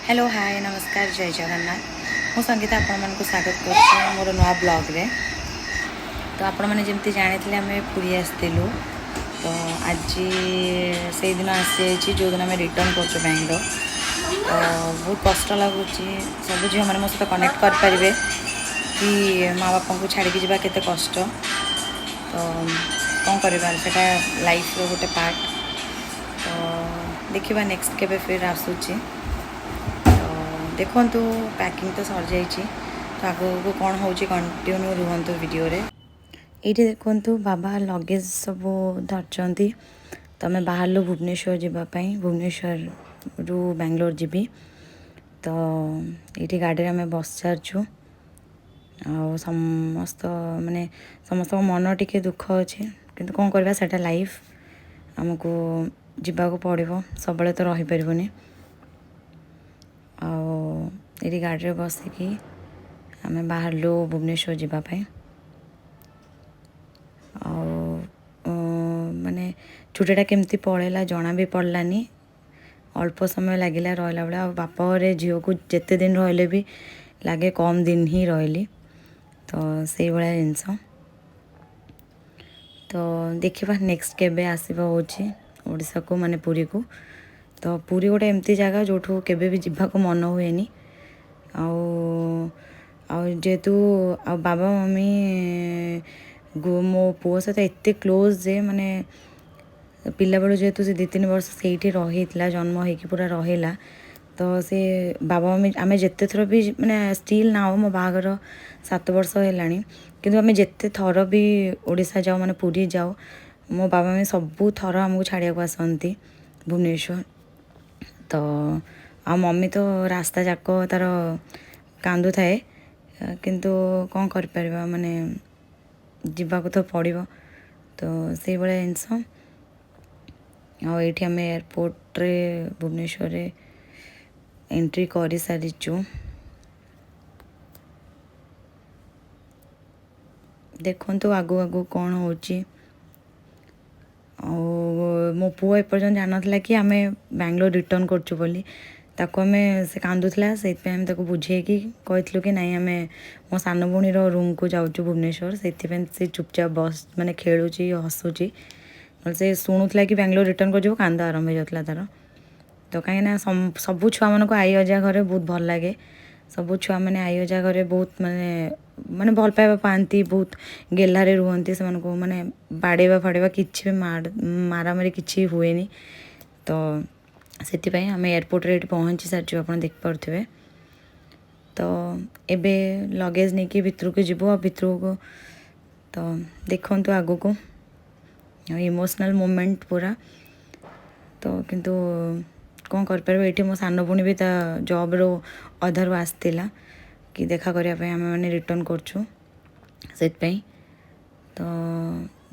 Hello hi नमस्कार जय जगन्नाथ मु संगीता आपण मानक स्वागत कर मोर नुआ ब्लॉग रे। तो आपण मैंने जमी जानी आम पुरी आसलु तो आज से दिन आसी जो दिन आम रिटर्न कर बेंगलोर तो बहुत कष्ट लगुच सब झील मैंने मो सहित कनेक्ट करें कि माँ बापा को छाड़ी जावा केते कष्ट तो कौन करवा लाइफ रो गोटे पार्ट तो देखा नेक्स्ट केबे फिर आसूची देखु पैकिंग तो सर जाइए तो आगू कौन हो कंटिन्यू रुहतु वीडियो रे। ये देखु बाबा लगेज सब धरती तो आम बाहर भुवनेश्वर जावाई भुवनेश्वर रु बेंगलोर जीवी तो ये गाड़ी में आम बस सारचु समस्त माने समस्त मन टी दुख अच्छे किंतु कौन करवा सेटा लाइफ आमको जीवाक पड़ो सब तो रही पारबनी ये गाड़ी में बसिकी आम बाहर भुवनेश्वर जावाई माने छुट्टीटा केमती पड़ेगा जना भी पड़लानी अल्प समय लगिला रहा बेले बापा घरे झील को जिते दिन रही भी लगे कम दिन ही रही तो से भाया जिनस तो देखा नेक्स्ट केबे आसवा ओडिशा को माने पुरी को तो पुरी गोटे एमती जगह जो केबे भी जीवा को मन हुए जेहेतु बाबा मम्मी मो पुओ सहित एत क्लोज जे माने पिला बेलू जेहेतु से 2-3 वर्ष से रही जन्म हो पूरा रहा तो से बाबा मम्मी आम जिते थर भी माने स्टिल ना मो बाहागर 7 वर्ष है किंतु आम जिते थर भी ओडिशा जाओ माने पुरी जाओ मो बाबा मम्मी सबू थर आमको छाड़िया को आसती भुवनेश्वर तो आ मम्मी तो रास्ता जाक तार कांदु थाए किंतु कौन कर माने जीवा को तो पड़ो तो से भाया जिनस आठ आम एयरपोर्ट रे भुवनेश्वर रे एंट्री कर सारीचु देखु आगु आगु कौन हो मो पुओ एपर्तन जान ना कि आम बेंगलोर रिटर्न करचु बोली ताको आम से कांदुला से बुझे कि कहलु कि नाई आम मो सान भूणी रूम को जाऊँ भुवनेश्वर से चुपचाप बस माने खेलुची हसुची से शुणुला कि बेंगलोर रिटर्न कर कांद आरंभ हो जाता तार तो कहीं सबू छुआ मान को आई अजा घरे बहुत भल लगे सबू छुआ मैंने आई अजा घरे बहुत माने माने भल पाइबा पाती बहुत गेल्हारे रुहंती से माने बाड़ेबा फाड़ेबा किसी भी मारामारी किसी हुए तो से आम एयरपोर्ट रे पहुँची सारी आप देखिपे तो एबे लगेज नहीं कि भितर को जीव भितर को तो देखु आगु को इमोशनल मोमेंट पूरा तो किंतु कौन कर ये मो सान भूणी भी जॉब रो अधारू आसला कि देखा करने आम मैंने रिटर्न करचु से तो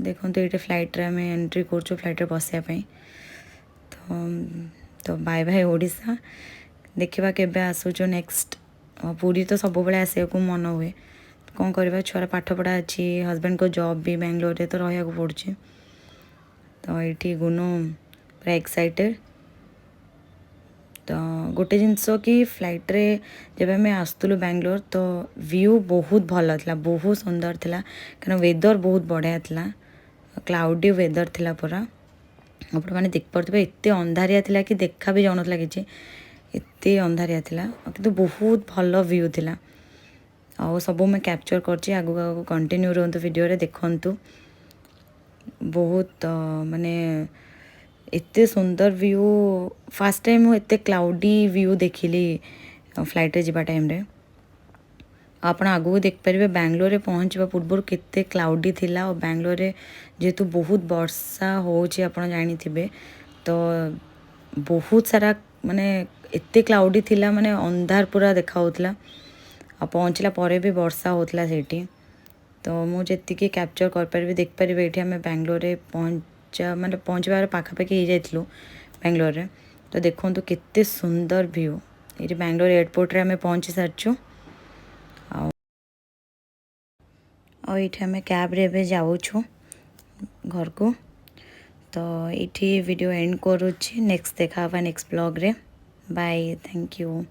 देखो ये फ्लाइट रे आम एंट्री करचु फ्लाइट रे बसापी तो बाय बाय ओडिशा देखा केबे आसुचु नेक्स्ट पूरी तो सब बड़े आसा को मन हुए कौन करवा छुआर पाठ पढ़ा अच्छी हस्बैंड को जॉब भी बेंगलोर रे तो रहा पड़ी तो ये गुनु पूरा एक्साइटेड तो गोटे जिनस कि फ्लाइट रे जब आम आसलु बेंगलोर तो व्यू बहुत भल था बहुत सुंदर था क्या वेदर बहुत बढ़िया था क्लाउडी वेदर था पूरा आप मैंने देखिपे एत अंधारिया था कि देखा भी जाऊन कि एत अंधारिया था कि बहुत भल व्यू था आ सब मैं कैप्चर कर आगू आगू कंटिन्यू रुहतु वीडियो रे देखंतु बहुत माने एते सुंदर व्यू फास्ट टाइम एते क्लाउडी व्यू देखिली फ्लाइट रे जीवा टाइम रे आपण आगू देखिपारे बेंगलोर रे पहुँचवा पूर्व केते क्लाउडी थिला और बेंगलोर रे जेहेतु बहुत वर्षा होची आपण जानी थिबे तो बहुत सारा माने एते क्लाउडी थिला माने अंधार पूरा देखा होतला आ पहुँचला परे भी वर्षा होतला सेठी तो मुझे कैप्चर कर पारि देख पारि ये आम बेंगलोर रे माने पहुँचबार पाखापाखि हो जाइलु बेंगलोर रे तो देखो केते सुंदर व्यू ये बेंगलोर एयरपोर्ट रे आम पहुँची सारचु ये आम कैब रे जाऊँ घर को तो ये वीडियो एंड करुच्ची नेक्स्ट देखा नेक्स्ट ब्लॉग रे बाय थैंक यू।